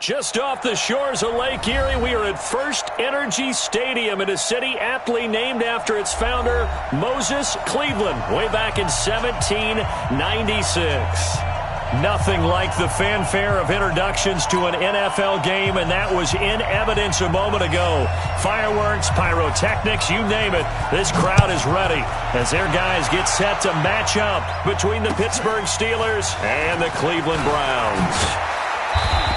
Just off the shores of Lake Erie, we are at First Energy Stadium in a city aptly named after its founder, Moses Cleveland, way back in 1796. Nothing like the fanfare of introductions to an NFL game, and that was in evidence a moment ago. Fireworks, pyrotechnics, you name it. This crowd is ready as their guys get set to match up between the Pittsburgh Steelers and the Cleveland Browns.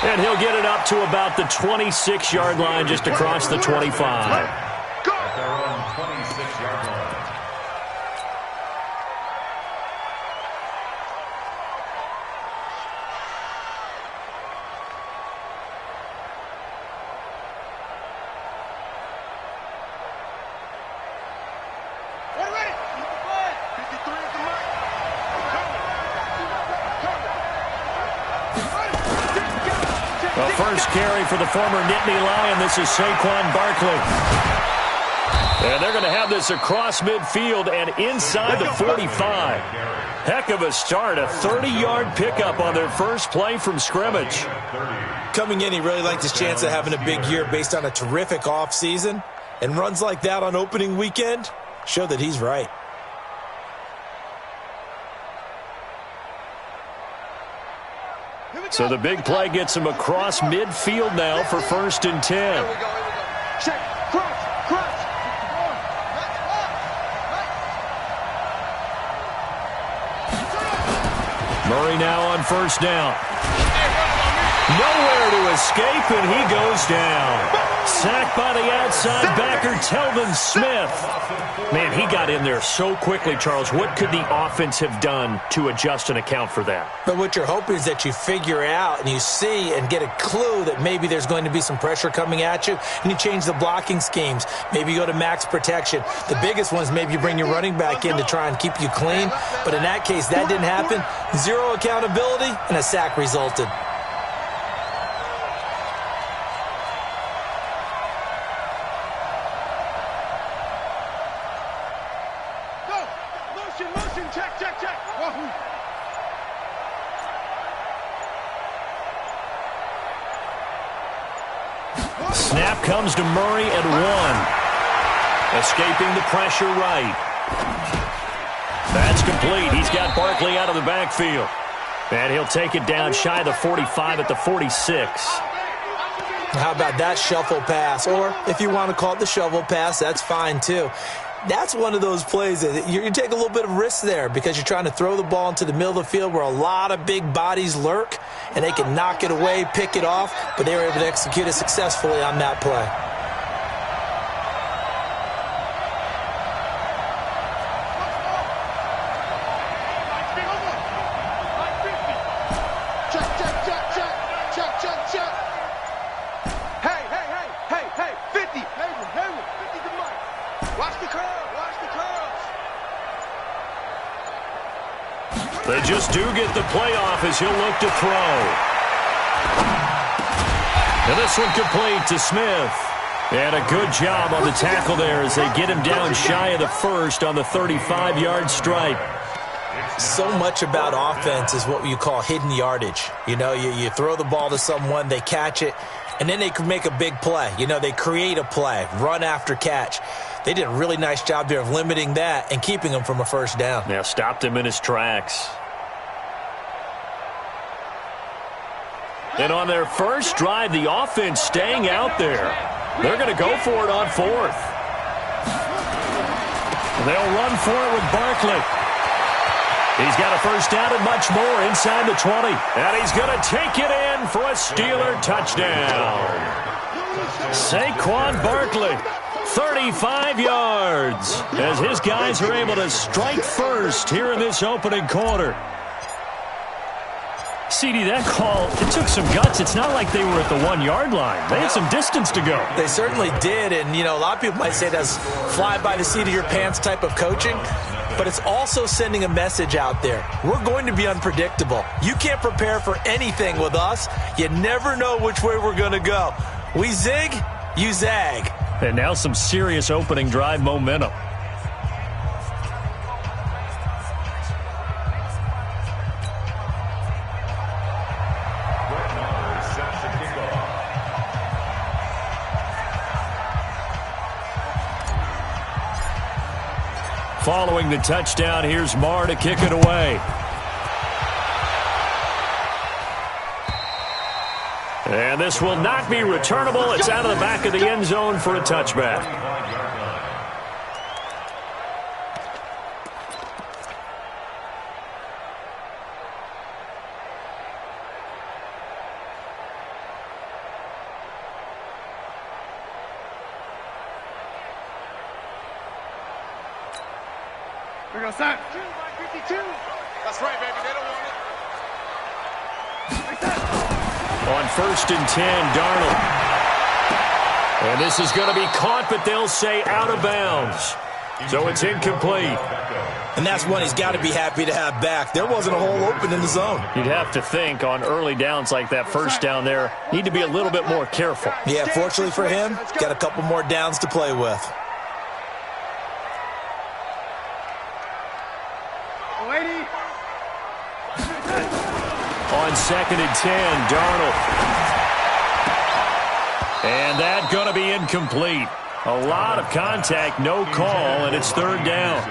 And he'll get it up to about the 26-yard line, just across the 25. At their own 26-yard line. First carry for the former Nittany Lion. This is Saquon Barkley. And they're going to have this across midfield and inside the 45. Heck of a start. A 30-yard pickup on their first play from scrimmage. Coming in, he really liked his chance of having a big year based on a terrific offseason. And runs like that on opening weekend show that he's right. So the big play gets him across midfield now for 1st and 10. Here we go. Check. Cross. Murray now on 1st down. Nowhere to escape, and he goes down. Sacked by the outside backer, Telvin Smith. Man, he got in there so quickly, Charles. What could the offense have done to adjust and account for that? But what you're hoping is that you figure out and you see and get a clue that maybe there's going to be some pressure coming at you, and you change the blocking schemes. Maybe you go to max protection. The biggest one is maybe you bring your running back in to try and keep you clean. But in that case, that didn't happen. Zero accountability, and a sack resulted. Snap comes to Murray at 1. Escaping the pressure right. That's complete. He's got Barkley out of the backfield. And he'll take it down shy of the 45 at the 46. How about that shuffle pass? Or if you want to call it the shovel pass, that's fine too. That's one of those plays that you take a little bit of risk there because you're trying to throw the ball into the middle of the field where a lot of big bodies lurk, and they can knock it away, pick it off, but they were able to execute it successfully on that play. They just do get the playoff as he'll look to throw. And this one complete to Smith. And a good job on the tackle there as they get him down shy of the 1st on the 35-yard stripe. So much about offense is what you call hidden yardage. You know, you throw the ball to someone, they catch it, and then they can make a big play. You know, they create a play, run after catch. They did a really nice job there of limiting that and keeping him from a 1st down. Yeah, stopped him in his tracks. And on their first drive, the offense staying out there. They're going to go for it on 4th. They'll run for it with Barkley. He's got a 1st down and much more inside the 20. And he's going to take it in for a Steeler touchdown. Saquon Barkley, 35 yards, as his guys are able to strike first here in this opening quarter. CD, that call, it took some guts. It's not like they were at the 1-yard line. They had some distance to go. They certainly did, and, you know, a lot of people might say that's fly by the seat of your pants type of coaching, but it's also sending a message out there. We're going to be unpredictable. You can't prepare for anything with us. You never know which way we're going to go. We zig, you zag. And now some serious opening drive momentum. Following the touchdown, here's Marr to kick it away. And this will not be returnable. It's out of the back of the end zone for a touchback. Here we go, son. 52. That's right, baby. They don't want it. On 1st and 10, Darnold. And this is going to be caught, but they'll say out of bounds. So it's incomplete. And that's one he's got to be happy to have back. There wasn't a hole open in the zone. You'd have to think on early downs like that, first down there, need to be a little bit more careful. Yeah, fortunately for him, got a couple more downs to play with. On 2nd and 10, Darnold. And that's going to be incomplete. A lot of contact, no call, and it's 3rd down.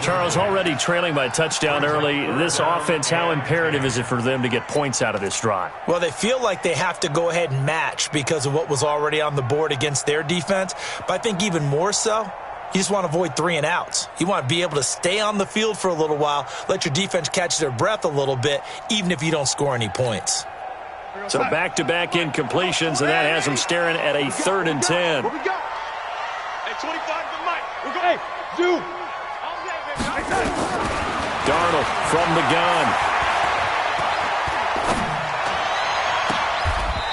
Charles, already trailing by a touchdown early. This offense, how imperative is it for them to get points out of this drive? Well, they feel like they have to go ahead and match because of what was already on the board against their defense. But I think even more so, you just want to avoid 3 and outs. You want to be able to stay on the field for a little while, let your defense catch their breath a little bit, even if you don't score any points. So back-to-back incompletions, and that has them staring at a 3rd and 10. Where we go? Hey, 25 to Mike. We're going. Hey, Zoo. Darnold from the gun.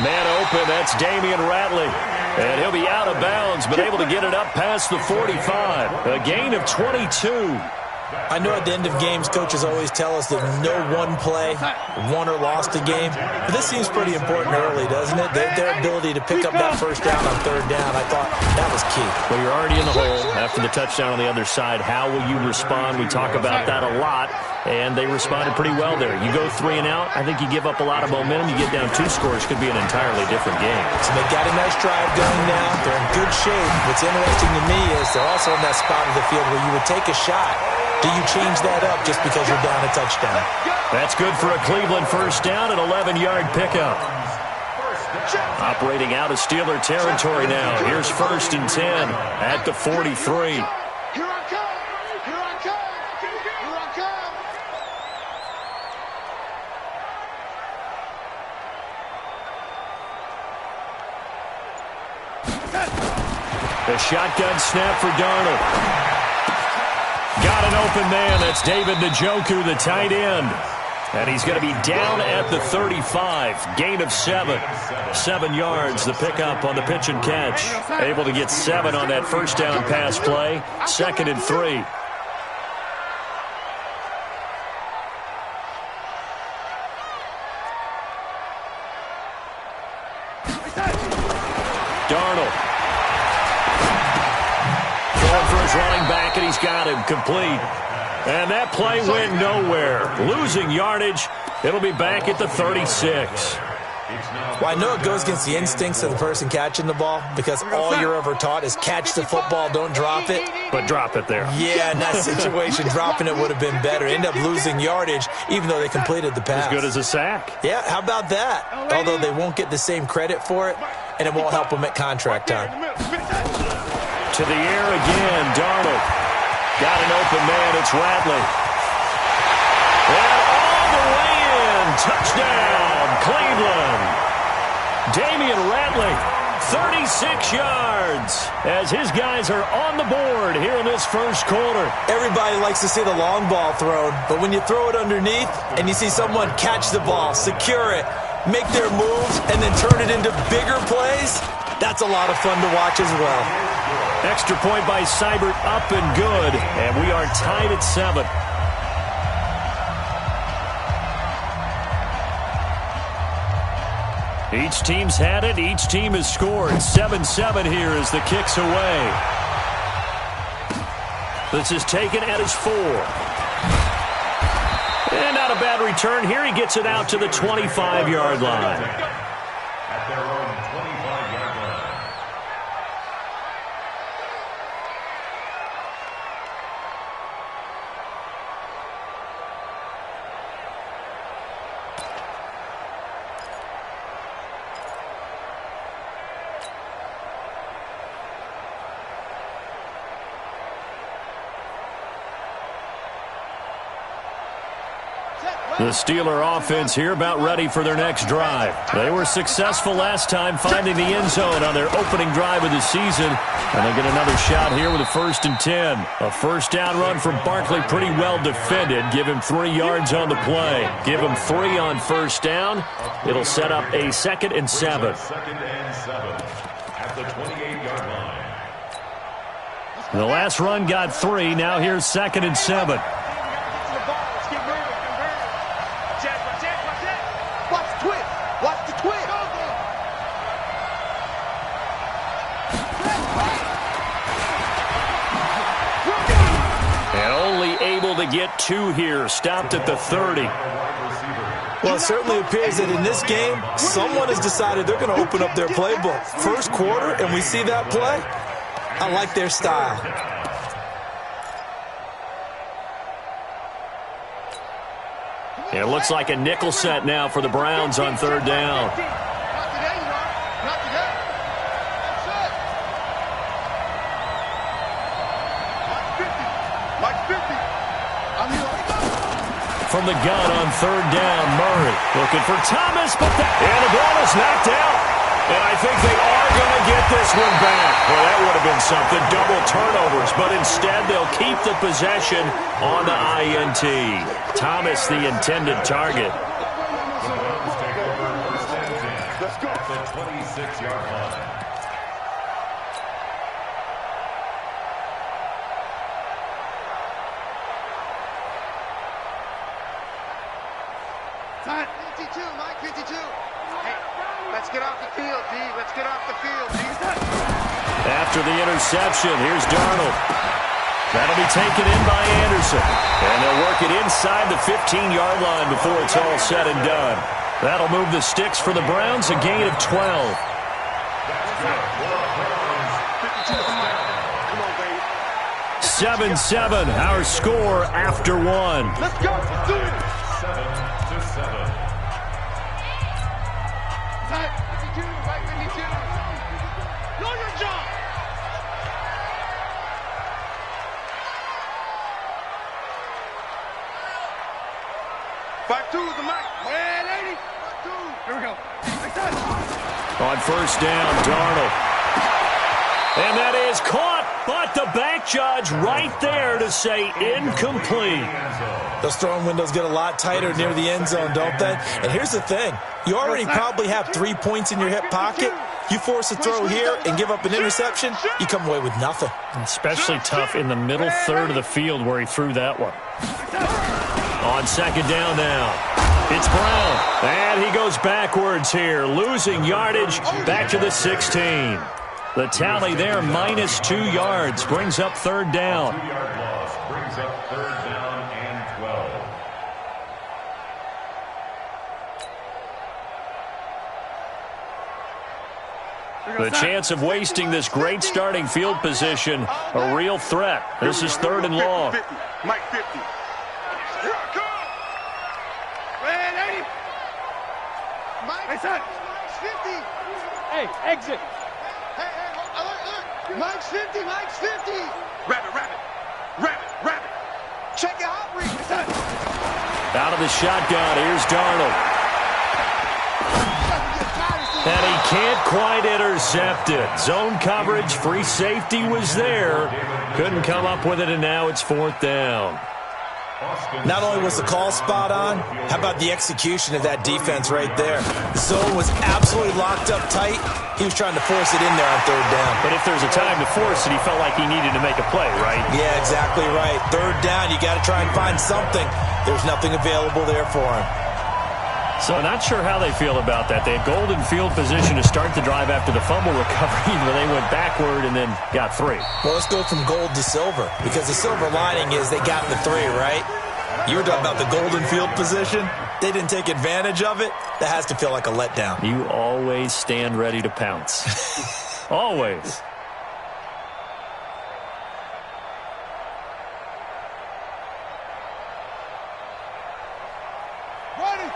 Man open, that's Damian Ratley. And he'll be out of bounds, but able to get it up past the 45. A gain of 22. I know at the end of games, coaches always tell us that no one play won or lost a game. But this seems pretty important early, doesn't it? Their ability to pick up that first down on 3rd down, I thought that was key. Well, you're already in the hole after the touchdown on the other side. How will you respond? We talk about that a lot, and they responded pretty well there. You go 3 and out, I think you give up a lot of momentum. You get down 2 scores, could be an entirely different game. So they got a nice drive going now. They're in good shape. What's interesting to me is they're also in that spot of the field where you would take a shot. Do you change that up just because you're down a touchdown? That's good for a Cleveland first down, an 11-yard pickup. Operating out of Steeler territory now. Here's 1st and 10 at the 43. Here I come. Here I come. Here I come. The shotgun snap for Darnold. Got an open man. That's David Njoku, the tight end. And he's going to be down at the 35. Gain of 7. 7 yards, the pickup on the pitch and catch. Able to get 7 on that first down pass play. 2nd and 3. Darnold. Running back, and he's got him complete. And that play went nowhere. Losing yardage. It'll be back at the 36. Well, I know it goes against the instincts of the person catching the ball because all you're ever taught is catch the football, don't drop it. But drop it there. Yeah, in that situation, dropping it would have been better. End up losing yardage, even though they completed the pass. As good as a sack. Yeah, how about that? Although they won't get the same credit for it, and it won't help them at contract time. To the air again, Darnold. Got an open man, it's Ratley. And all the way in, touchdown, Cleveland. Damian Ratley, 36 yards, as his guys are on the board here in this first quarter. Everybody likes to see the long ball thrown, but when you throw it underneath and you see someone catch the ball, secure it, make their moves, and then turn it into bigger plays, that's a lot of fun to watch as well. Extra point by Seibert, up and good, and we are tied at 7. Each team's had it. Each team has scored. 7-7 here as the kick's away. This is taken at his 4. And not a bad return here. He gets it out to the 25-yard line. At their own 25-yard line. The Steeler offense here about ready for their next drive. They were successful last time finding the end zone on their opening drive of the season. And they get another shot here with a 1st and 10. A first down run from Barkley, pretty well defended. Give him 3 yards on the play. Give him 3 on first down. It'll set up a 2nd and 7. 2nd and 7 at the 28-yard line. The last run got 3. Now here's 2nd and 7. To get 2 here, stopped at the 30. Well, it certainly appears that in this game, someone has decided they're going to open up their playbook. First quarter, and we see that play. I like their style. It looks like a nickel set now for the Browns on 3rd down. From the gun on 3rd down, Murray looking for Thomas, and the ball is knocked out. And I think they are going to get this one back. Well, that would have been something, double turnovers, but instead they'll keep the possession on the INT. Thomas, the intended target. The Browns take over 1st and 10. Let's go. The 26-yard line. Mike 52. Hey, let's get off the field, D. Let's get off the field, D. After the interception, here's Darnold. That'll be taken in by Anderson. And they'll work it inside the 15-yard line before it's all said and done. That'll move the sticks for the Browns, a gain of 12. 7-7, our score after 1. Let's go. Let's do it. 7-7. Mike 52. Mike 52. Know your job. Five two is the mic. Man, 80. 5-2. Here we go. Like that. On 1st down, Darnold. And that is caught, but the back judge right there to say incomplete. Those throwing windows get a lot tighter near the end zone, don't they? And here's the thing. You already probably have 3 points in your hip pocket. You force a throw here and give up an interception, you come away with nothing. Especially tough in the middle third of the field where he threw that one. On 2nd down now. It's Brown. And he goes backwards here, losing yardage back to the 16. The tally there, -2 yards, brings up 3rd down. 2-yard loss brings up 3rd down and 12. The chance of wasting this great starting field position, a real threat. This is 3rd and long. 50. Mike 50. Here I come. Man, 80. Mike's 50. Hey, exit. Hey, look. Mike's 50. Mike's 50. Rabbit. Check your hot read. Out of the shotgun, here's Darnold. And he can't quite intercept it. Zone coverage, free safety was there. Couldn't come up with it, and now it's 4th down. Not only was the call spot on, how about the execution of that defense right there? The zone was absolutely locked up tight. He was trying to force it in there on 3rd down. But if there's a time to force it, he felt like he needed to make a play, right? Yeah, exactly right. 3rd down, you got to try and find something. There's nothing available there for him. So not sure how they feel about that. They had golden field position to start the drive after the fumble recovery, where they went backward and then got 3. Well, let's go from gold to silver, because the silver lining is they got the 3, right? You were talking about the golden field position. They didn't take advantage of it. That has to feel like a letdown. You always stand ready to pounce. Always.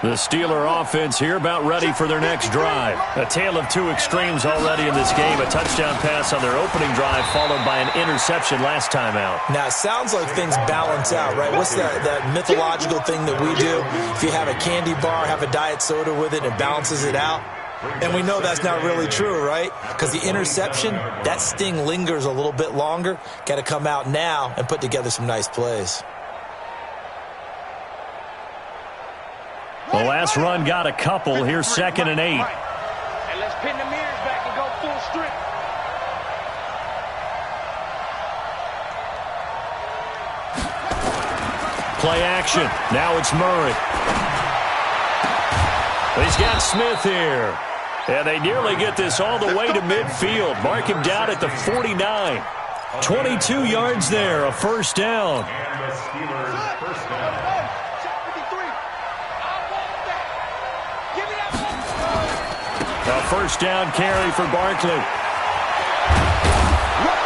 The Steeler offense here about ready for their next drive. A tale of two extremes already in this game. A touchdown pass on their opening drive followed by an interception last time out. Now, it sounds like things balance out, right? What's that mythological thing that we do? If you have a candy bar, have a diet soda with it, it balances it out. And we know that's not really true, right? Because the interception, that sting lingers a little bit longer. Got to come out now and put together some nice plays. The last run got a couple. Here's 2nd and 8. And let's pin the mirrors back and go full strip. Play action. Now it's Murray. He's got Smith here. And they nearly get this all the way to midfield. Mark him down at the 49. 22 yards there, a first down. And the Steelers first down. A first down carry for Barkley.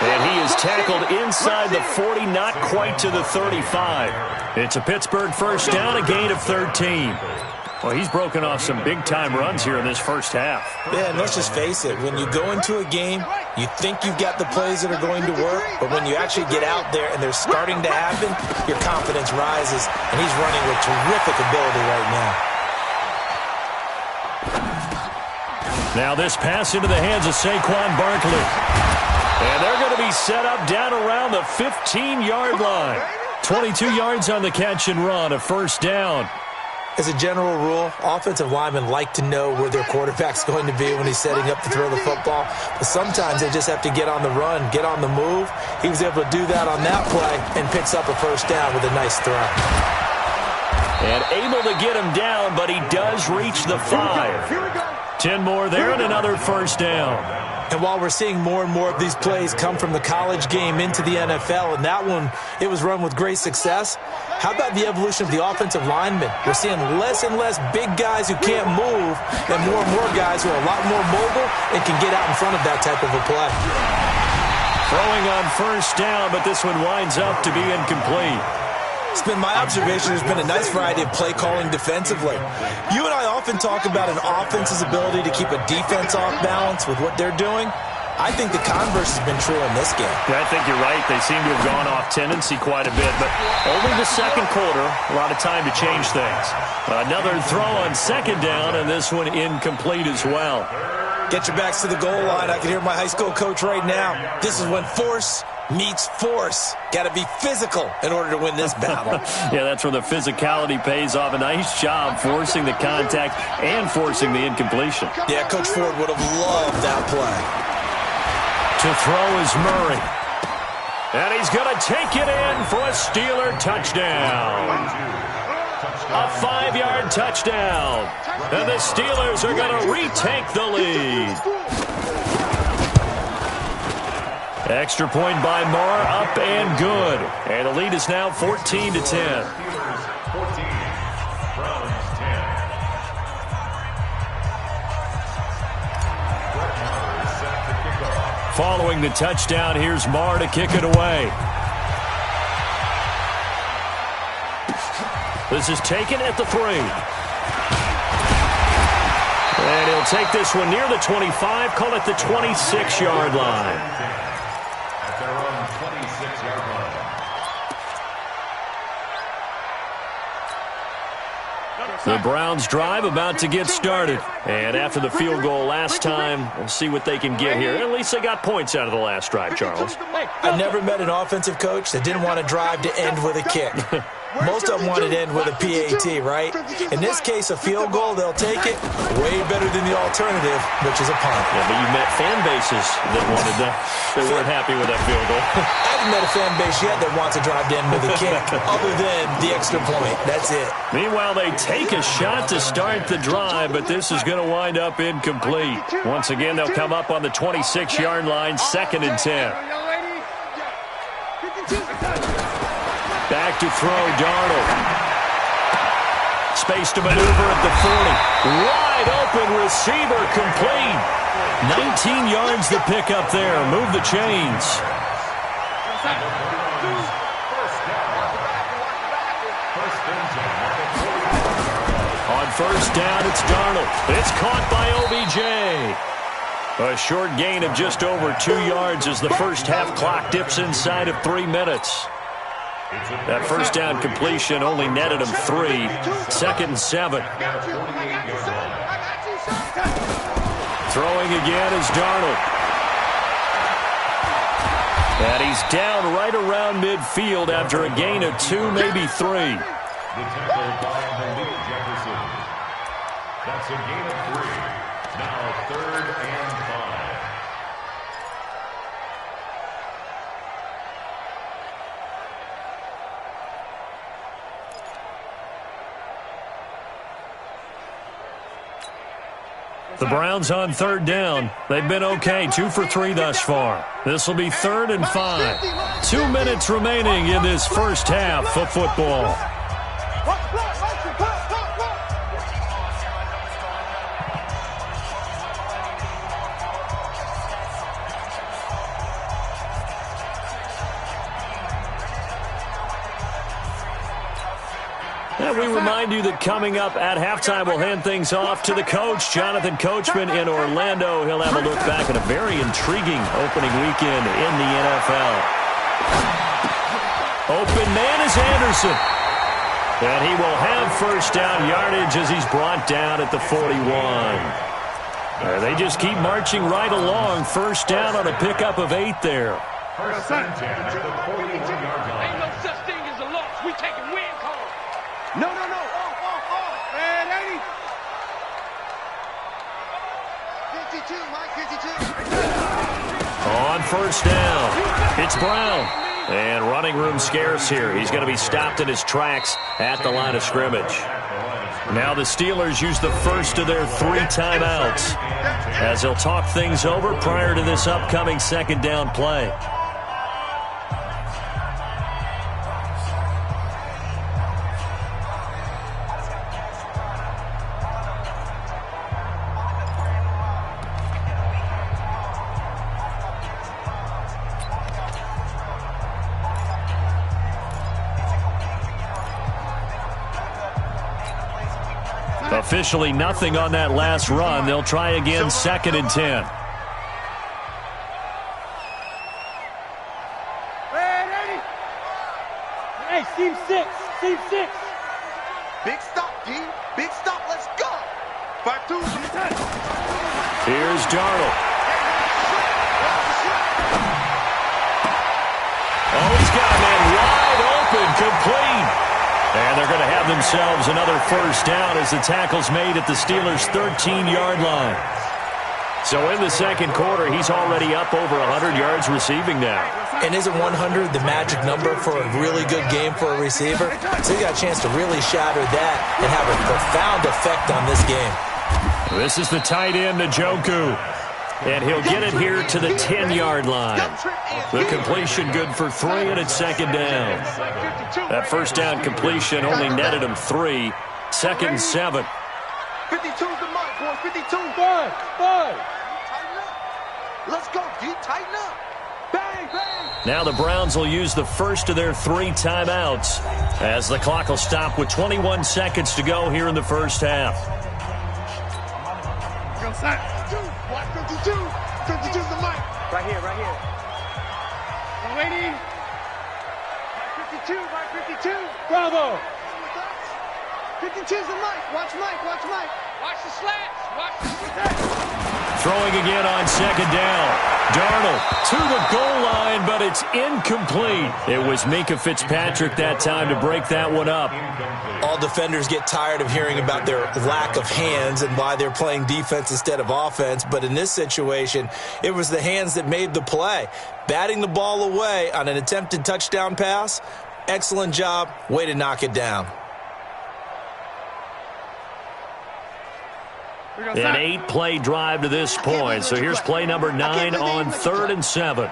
And he is tackled inside the 40, not quite to the 35. It's a Pittsburgh first down, a gain of 13. Well, he's broken off some big-time runs here in this first half. Yeah, and let's just face it. When you go into a game, you think you've got the plays that are going to work, but when you actually get out there and they're starting to happen, your confidence rises, and he's running with terrific ability right now. Now this pass into the hands of Saquon Barkley. And they're going to be set up down around the 15-yard line. 22 yards on the catch and run, a first down. As a general rule, offensive linemen like to know where their quarterback's going to be when he's setting up to throw the football. But sometimes they just have to get on the run, get on the move. He was able to do that on that play and picks up a first down with a nice throw. And able to get him down, but he does reach the 5. 10 more there and another first down. And while we're seeing more and more of these plays come from the college game into the NFL, and that one, it was run with great success, how about the evolution of the offensive linemen? We're seeing less and less big guys who can't move and more guys who are a lot more mobile and can get out in front of that type of a play. Throwing on first down, but this one winds up to be incomplete. It's been my observation there's been a nice variety of play calling defensively. You and I often talk about an offense's ability to keep a defense off balance with what they're doing. I think the converse has been true in this game. Yeah, I think you're right. They seem to have gone off tendency quite a bit, but only the second quarter, a lot of time to change things. Another throw on second down, and this one incomplete as well. Get your backs to the goal line. I can hear my high school coach right now. This is when force meets force. Got to be physical in order to win this battle. Yeah, that's where the physicality pays off. A nice job forcing the contact and forcing the incompletion. Yeah, Coach Ford would have loved that play. To throw is Murray. And he's going to take it in for a Steeler touchdown. A 5-yard touchdown. And the Steelers are going to retake the lead. Extra point by Marr, up and good. And the lead is now 14-10. Steelers 14, Browns 10. Brett Maher set to kick off. Following the touchdown, here's Marr to kick it away. This is taken at the 3. And he'll take this one near the 25, call it the 26-yard line. At their own 26-yard line. The Browns drive about to get started. And after the field goal last time, we'll see what they can get here. At least they got points out of the last drive, Charles. I've never met an offensive coach that didn't want to drive to end with a kick. Most of them want it to end with a PAT, right? In this case, a field goal, they'll take it. Way better than the alternative, which is a punt. Yeah, but you met fan bases that wanted that. They weren't happy with that field goal. I haven't met a fan base yet that wants to drive to end with a kick, other than the extra point. That's it. Meanwhile, they take a shot to start the drive, but this is going to wind up incomplete. Once again, they'll come up on the 26-yard line, 2nd and 10. Back to throw, Darnold. Space to maneuver at the 40. Wide open receiver, complete. 19 yards to pick up there. Move the chains. On first down, it's Darnold. It's caught by OBJ. A short gain of just over 2 yards as the first half clock dips inside of 3 minutes. That first down completion only netted him 3. 2nd and 7. Throwing again is Darnold. And he's down right around midfield after a gain of 2, maybe 3. The tackle by Malik Jefferson. That's a gain of 3. Now 3rd and 5. The Browns on 3rd down. They've been okay, 2 for 3 thus far. This will be 3rd and 5. 2 minutes remaining in this first half of football. And we remind you that coming up at halftime, we'll hand things off to the coach, Jonathan Coachman in Orlando. He'll have a look back at a very intriguing opening weekend in the NFL. Open man is Anderson. And he will have first down yardage as he's brought down at the 41. They just keep marching right along. First down on a pickup of 8 there. First and 10 at the 41-yard line. Ain't no such thing as a loss. We taking win call. No. Off. Man, 80. 52, Mike, 52. On first down, it's Brown. And running room scarce here. He's going to be stopped in his tracks at the line of scrimmage. Now the Steelers use the first of their 3 timeouts as they'll talk things over prior to this upcoming 2nd down play. Officially nothing on that last run. They'll try again 2nd and 10. Hey, seam 6. Big stop, D. Big stop. Let's go. 5-2. Here's Darnold. Oh, he's got a man wide open, complete. And they're going to have themselves another first down as the tackle's made at the Steelers' 13-yard line. So in the 2nd quarter, he's already up over 100 yards receiving now. And isn't 100 the magic number for a really good game for a receiver? So he got a chance to really shatter that and have a profound effect on this game. This is the tight end, Njoku. And he'll get it here to the 10-yard line. The completion good for 3, and it's 2nd down. That first down completion only netted him 3. 2nd and 7. 52's the mark, boys. 52. 5. Tighten up. Let's go, D. Tighten up. Bang. Now the Browns will use the first of their 3 timeouts as the clock will stop with 21 seconds to go here in the first half. Go side. 52. 52's the mic. Right here. I'm waiting. 52, Mike, 52. Bravo. 52's the mic. Watch Mike. Watch the slats. Throwing again on 2nd down. Darnold to the goal line, but it's incomplete. It was Minkah Fitzpatrick that time to break that one up. All defenders get tired of hearing about their lack of hands and why they're playing defense instead of offense. But in this situation, it was the hands that made the play. Batting the ball away on an attempted touchdown pass, excellent job. Way to knock it down. An 8-play drive to this point. So here's play number 9 on 3rd and 7.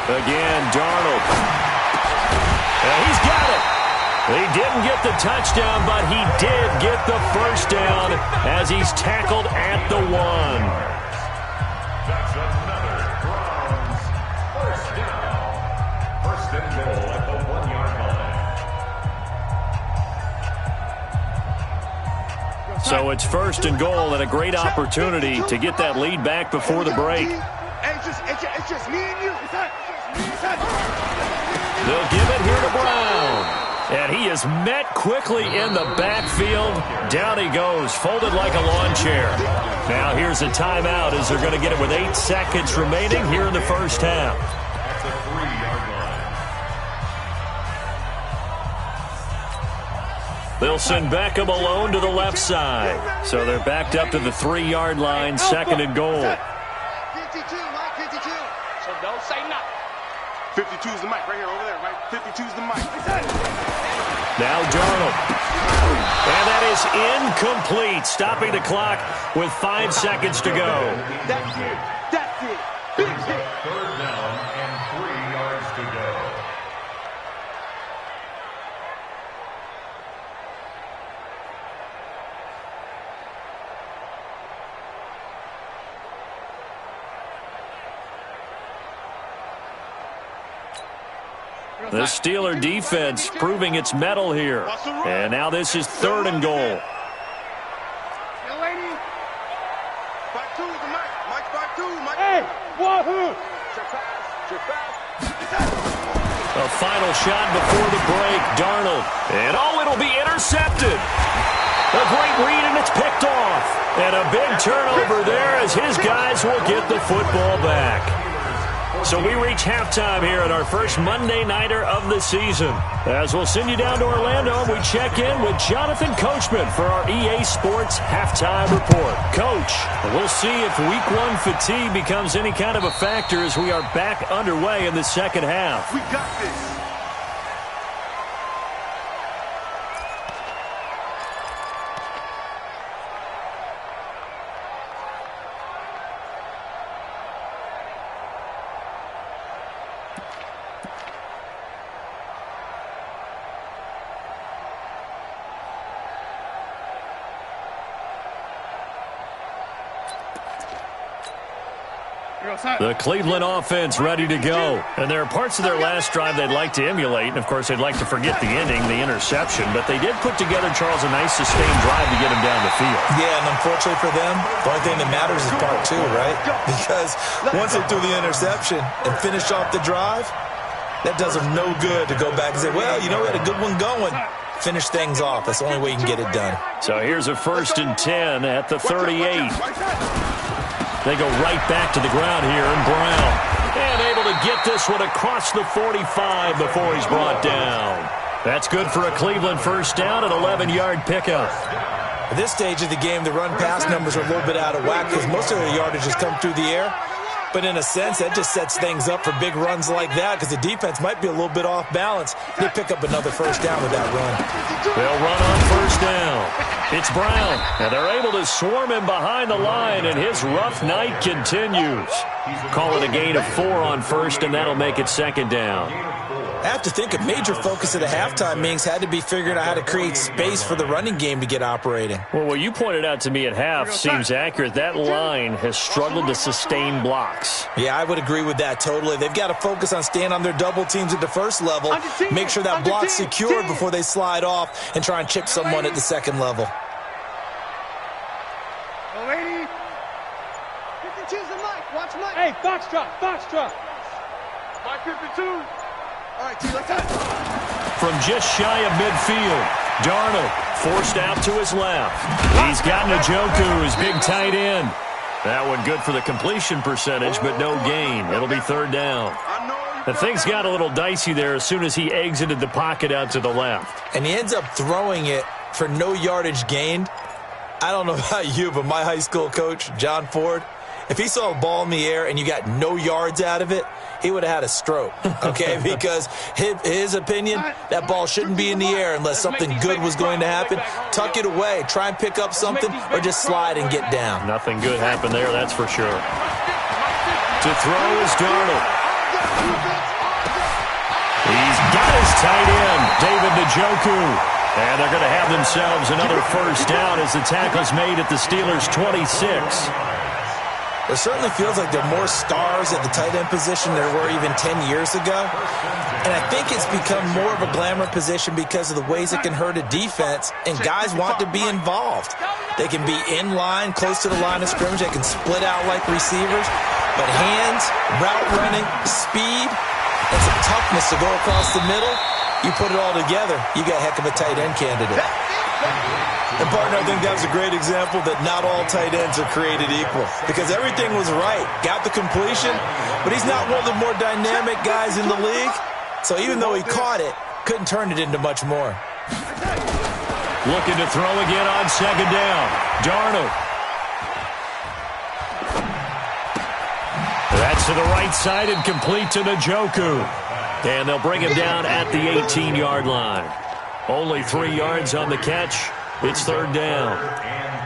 Again, Darnold. And he's got it. He didn't get the touchdown, but he did get the first down as he's tackled at the 1. That's another Browns first down. First and goal at the 1-yard line. So it's first and goal and a great opportunity to get that lead back before the break. It's just me and you. They'll give it here to Brown. And he is met quickly in the backfield. Down he goes, folded like a lawn chair. Now here's a timeout as they're going to get it with 8 seconds remaining here in the first half. At the 3-yard line. They'll send Beckham alone to the left side. So they're backed up to the 3-yard line, second and goal. 52, Mike, 52. So don't say nothing. 52 is the mic right here, over there, right? 52 is the mic. Now Darnold. And that is incomplete, stopping the clock with 5 seconds to go. That's it. That's it. Big hit. Third down and 3 yards to go. The Steeler defense proving its mettle here. And now this is third and goal. Yo, lady. 5-2 is the mic. Mike 5-2. Mike. Hey, wahoo. A final shot before the break. Darnold. And it'll be intercepted. A great read, and it's picked off. And a big turnover there as his guys will get the football back. So we reach halftime here at our first Monday Nighter of the season. As we'll send you down to Orlando, we check in with Jonathan Coachman for our EA Sports Halftime Report. Coach, we'll see if Week 1 fatigue becomes any kind of a factor as we are back underway in the second half. We got this. The Cleveland offense ready to go. And there are parts of their last drive they'd like to emulate. And, of course, they'd like to forget the ending, the interception. But they did put together, Charles, a nice sustained drive to get him down the field. Yeah, and unfortunately for them, the only thing that matters is part 2, right? Because once they threw the interception and finished off the drive, that does them no good to go back and say, well, we had a good one going. Finish things off. That's the only way you can get it done. So here's a 1st and 10 at the 38. They go right back to the ground here, and Brown. And able to get this one across the 45 before he's brought down. That's good for a Cleveland first down, an 11-yard pickup. At this stage of the game, the run-pass numbers are a little bit out of whack because most of their yardage has come through the air. But in a sense, that just sets things up for big runs like that because the defense might be a little bit off balance. They pick up another first down with that run. They'll run on first down. It's Brown, and they're able to swarm him behind the line, and his rough night continues. Call it a gain of 4 on first, and that'll make it second down. I have to think a major focus of the halftime meetings had to be figuring out how to create space for the running game to get operating. Well, what you pointed out to me at half seems accurate. That line has struggled to sustain blocks. Yeah, I would agree with that totally. They've got to focus on staying on their double teams at the first level, make sure that block's secured before they slide off and try and chip someone at the second level. Lady. 52's the mic. Watch mic. Hey, Foxtrot. Mike 52. All right, T, let's have it. From just shy of midfield, Darnold forced out to his left. He's got Njoku, his big tight end. That one good for the completion percentage, but no gain. It'll be third down. The things got a little dicey there as soon as he exited the pocket out to the left. And he ends up throwing it for no yardage gained. I don't know about you, but my high school coach, John Ford, if he saw a ball in the air and you got no yards out of it, he would have had a stroke, okay? Because his opinion, that ball shouldn't be in the air unless something good was going to happen. Tuck it away, try and pick up something, or just slide and get down. Nothing good happened there, that's for sure. To throw is Darnold. He's got his tight end, David Njoku. And they're going to have themselves another first down as the tackle's made at the Steelers' 26. It certainly feels like there are more stars at the tight end position than there were even 10 years ago. And I think it's become more of a glamour position because of the ways it can hurt a defense, and guys want to be involved. They can be in line, close to the line of scrimmage. They can split out like receivers. But hands, route running, speed, and some toughness to go across the middle, you put it all together, you got a heck of a tight end candidate. And, partner, I think that was a great example that not all tight ends are created equal, because everything was right. Got the completion, but he's not one of the more dynamic guys in the league. So even though he caught it, couldn't turn it into much more. Looking to throw again on second down. Darnold. That's to the right side and complete to Njoku. And they'll bring him down at the 18-yard line. Only 3 yards on the catch. It's third down.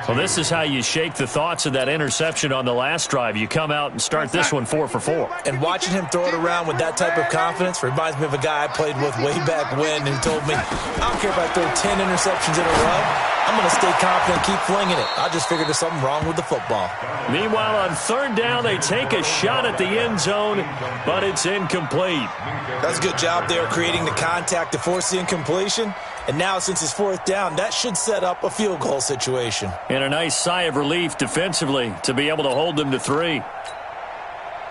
Well, this is how you shake the thoughts of that interception on the last drive. You come out and start this one 4 for 4. And watching him throw it around with that type of confidence reminds me of a guy I played with way back when who told me, I don't care if I throw 10 interceptions in a row. I'm going to stay confident and keep flinging it. I just figured there's something wrong with the football. Meanwhile, on third down, they take a shot at the end zone, but it's incomplete. That's a good job there creating the contact to force the incompletion. And now, since it's fourth down, that should set up a field goal situation. And a nice sigh of relief defensively to be able to hold them to 3.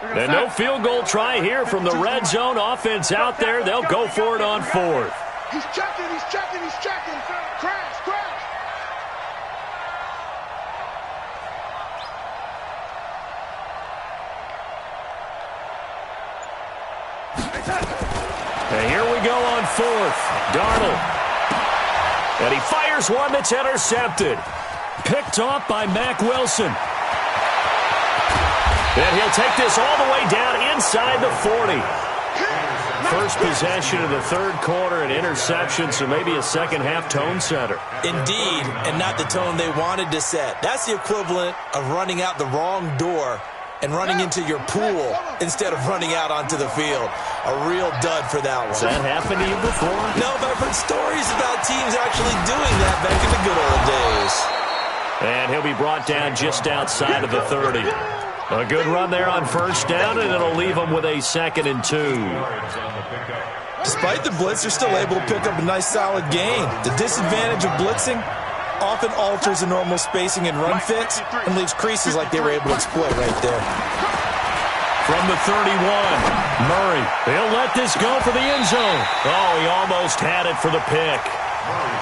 And no field goal try here from the red zone. Offense out there. They'll go for it on fourth. He's checking, he's checking, he's checking. Crash, crash. And here we go on fourth. Darnold. And he fires one that's intercepted. Picked off by Mack Wilson. And he'll take this all the way down inside the 40. First possession of the third quarter, an interception, so maybe a second-half tone setter. Indeed, and not the tone they wanted to set. That's the equivalent of running out the wrong door and running into your pool instead of running out onto the field. A real dud for that one. Has that happened to you before? No, but I've heard stories about teams actually doing that back in the good old days. And he'll be brought down just outside of the 30. A good run there on first down, and it'll leave them with a 2nd and 2. Despite the blitz, they're still able to pick up a nice solid gain. The disadvantage of blitzing often alters the normal spacing and run fits and leaves creases like they were able to exploit right there. From the 31, Murray. He'll let this go for the end zone. Oh, he almost had it for the pick.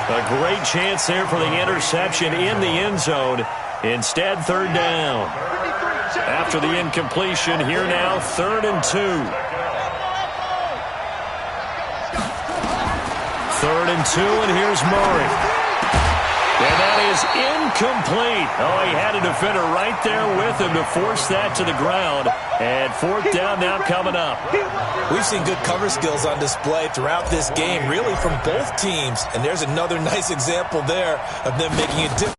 A great chance there for the interception in the end zone. Instead, third down. After the incompletion, here now, 3rd and 2. 3rd and 2, and here's Murray. And that is incomplete. Oh, he had a defender right there with him to force that to the ground. And fourth down now coming up. We've seen good cover skills on display throughout this game, really from both teams. And there's another nice example there of them making a difference.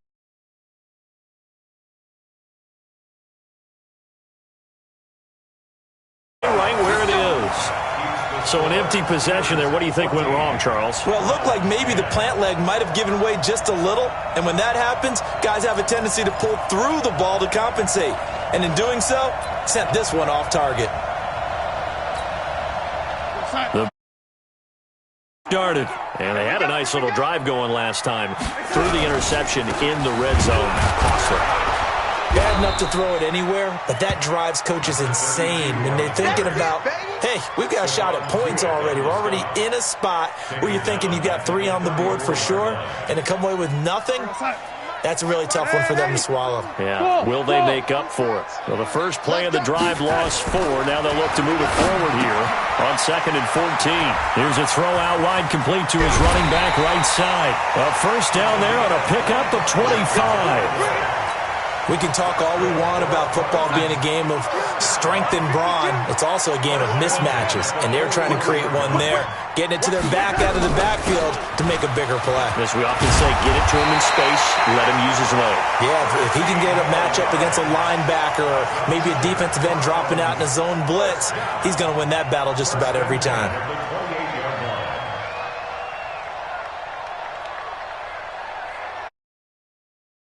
Right where it is. So an empty possession there. What do you think went wrong, Charles? Well, it looked like maybe the plant leg might have given way just a little. And when that happens, guys have a tendency to pull through the ball to compensate. And in doing so, sent this one off target. Started. And they had a nice little drive going last time. Threw the interception in the red zone. Costly. Bad enough to throw it anywhere, but that drives coaches insane when they're thinking about, hey, we've got a shot at points already. We're already in a spot where you're thinking you've got 3 on the board for sure, and to come away with nothing, that's a really tough one for them to swallow. Yeah, will they make up for it? Well, the first play of the drive lost 4. Now they'll look to move it forward here on 2nd and 14. Here's a throw out wide complete to his running back right side. A first down there on a pickup of 25. We can talk all we want about football being a game of strength and brawn. It's also a game of mismatches, and they're trying to create one there, getting it to their back out of the backfield to make a bigger play. As we often say, get it to him in space, let him use his leg. Yeah, if he can get a matchup against a linebacker or maybe a defensive end dropping out in a zone blitz, he's going to win that battle just about every time.